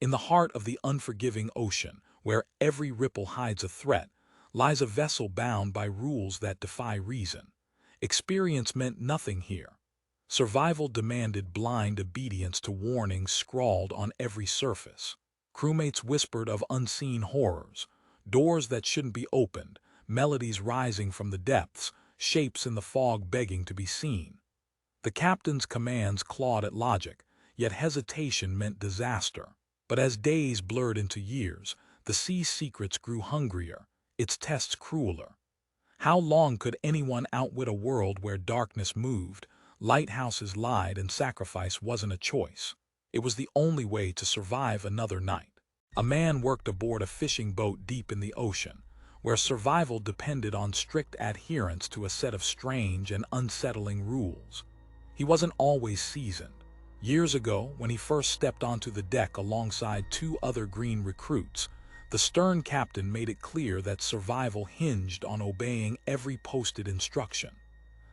In the heart of the unforgiving ocean, where every ripple hides a threat, lies a vessel bound by rules that defy reason. Experience meant nothing here. Survival demanded blind obedience to warnings scrawled on every surface. Crewmates whispered of unseen horrors, doors that shouldn't be opened, melodies rising from the depths, shapes in the fog begging to be seen. The captain's commands clawed at logic, yet hesitation meant disaster. But as days blurred into years, the sea's secrets grew hungrier, its tests crueler. How long could anyone outwit a world where darkness moved, lighthouses lied, and sacrifice wasn't a choice? It was the only way to survive another night. A man worked aboard a fishing boat deep in the ocean, where survival depended on strict adherence to a set of strange and unsettling rules. He wasn't always seasoned. Years ago, when he first stepped onto the deck alongside two other green recruits, the stern captain made it clear that survival hinged on obeying every posted instruction.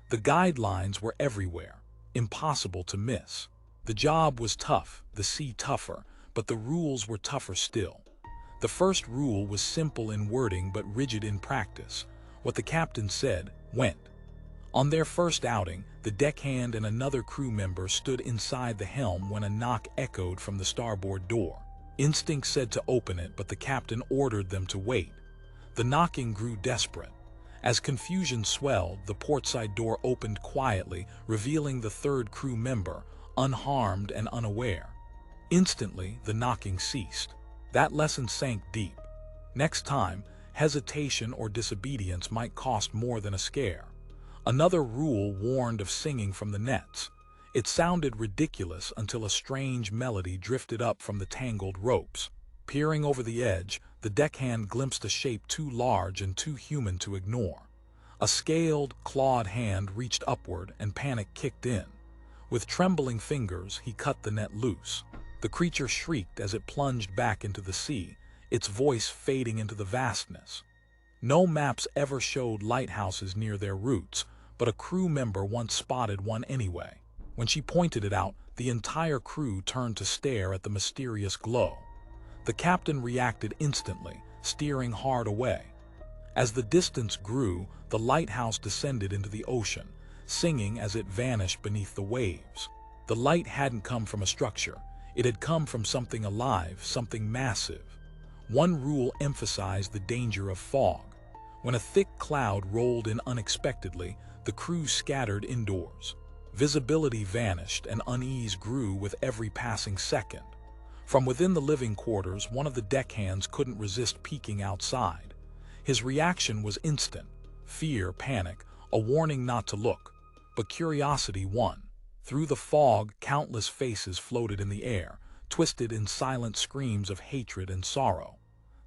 The guidelines were everywhere, impossible to miss. The job was tough, the sea tougher, but the rules were tougher still. The first rule was simple in wording but rigid in practice. What the captain said went. On their first outing, the deckhand and another crew member stood inside the helm when a knock echoed from the starboard door. Instinct said to open it, but the captain ordered them to wait. The knocking grew desperate. As confusion swelled, the portside door opened quietly, revealing the third crew member, unharmed and unaware. Instantly, the knocking ceased. That lesson sank deep. Next time, hesitation or disobedience might cost more than a scare. Another rule warned of singing from the nets. It sounded ridiculous until a strange melody drifted up from the tangled ropes. Peering over the edge, the deckhand glimpsed a shape too large and too human to ignore. A scaled, clawed hand reached upward and panic kicked in. With trembling fingers, he cut the net loose. The creature shrieked as it plunged back into the sea, its voice fading into the vastness. No maps ever showed lighthouses near their roots, but a crew member once spotted one anyway. When she pointed it out, the entire crew turned to stare at the mysterious glow. The captain reacted instantly, steering hard away. As the distance grew, the lighthouse descended into the ocean, singing as it vanished beneath the waves. The light hadn't come from a structure. It had come from something alive, something massive. One rule emphasized the danger of fog. When a thick cloud rolled in unexpectedly, the crew scattered indoors. Visibility vanished and unease grew with every passing second. From within the living quarters, one of the deckhands couldn't resist peeking outside. His reaction was instant. Fear, panic, a warning not to look. But curiosity won. Through the fog, countless faces floated in the air, twisted in silent screams of hatred and sorrow.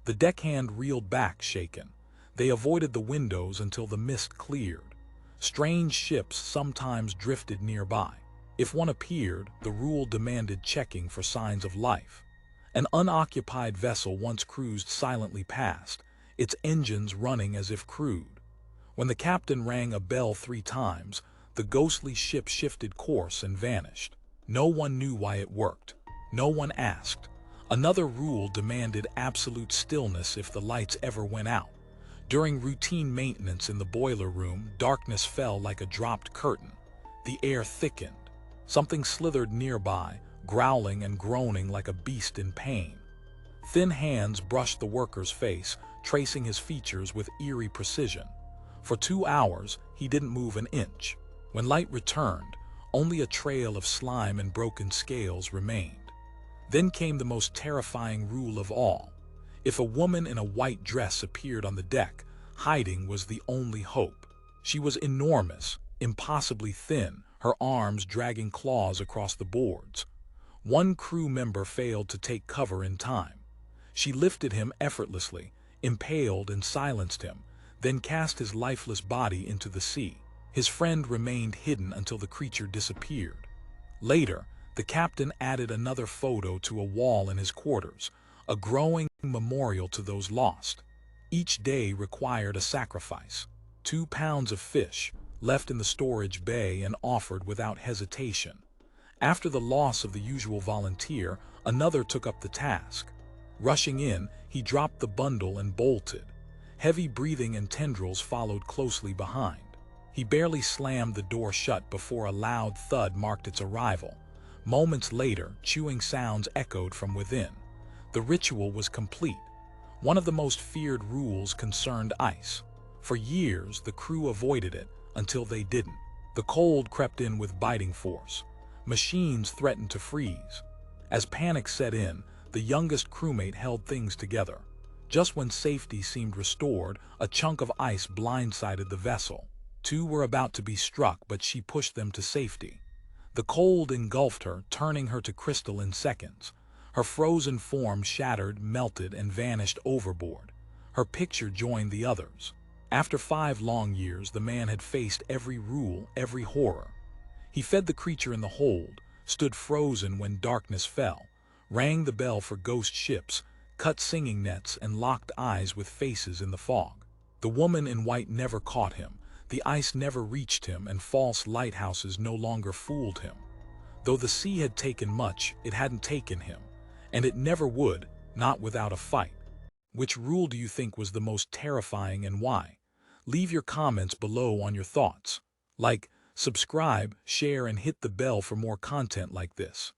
The deckhand reeled back, shaken. They avoided the windows until the mist cleared. Strange ships sometimes drifted nearby. If one appeared, the rule demanded checking for signs of life. An unoccupied vessel once cruised silently past, its engines running as if crewed. When the captain rang a bell 3 times, the ghostly ship shifted course and vanished. No one knew why it worked. No one asked. Another rule demanded absolute stillness if the lights ever went out. During routine maintenance in the boiler room, darkness fell like a dropped curtain. The air thickened. Something slithered nearby, growling and groaning like a beast in pain. Thin hands brushed the worker's face, tracing his features with eerie precision. For 2 hours, he didn't move an inch. When light returned, only a trail of slime and broken scales remained. Then came the most terrifying rule of all. If a woman in a white dress appeared on the deck, hiding was the only hope. She was enormous, impossibly thin, her arms dragging claws across the boards. One crew member failed to take cover in time. She lifted him effortlessly, impaled and silenced him, then cast his lifeless body into the sea. His friend remained hidden until the creature disappeared. Later, the captain added another photo to a wall in his quarters, a growing memorial to those lost. Each day required a sacrifice. 2 pounds of fish, left in the storage bay and offered without hesitation. After the loss of the usual volunteer, Another took up the task. Rushing in, he dropped the bundle and bolted. Heavy breathing and tendrils followed closely behind. He barely slammed the door shut before a loud thud marked its arrival. Moments later, chewing sounds echoed from within. The ritual was complete. One of the most feared rules concerned ice. For years, the crew avoided it until they didn't. The cold crept in with biting force. Machines threatened to freeze. As panic set in, the youngest crewmate held things together. Just when safety seemed restored, a chunk of ice blindsided the vessel. Two were about to be struck, but she pushed them to safety. The cold engulfed her, turning her to crystal in seconds. Her frozen form shattered, melted, and vanished overboard. Her picture joined the others. After 5 long years, the man had faced every rule, every horror. He fed the creature in the hold, stood frozen when darkness fell, rang the bell for ghost ships, cut singing nets, and locked eyes with faces in the fog. The woman in white never caught him, the ice never reached him, and false lighthouses no longer fooled him. Though the sea had taken much, it hadn't taken him, and it never would, not without a fight. Which rule do you think was the most terrifying and why? Leave your comments below on your thoughts. Like, subscribe, share, and hit the bell for more content like this.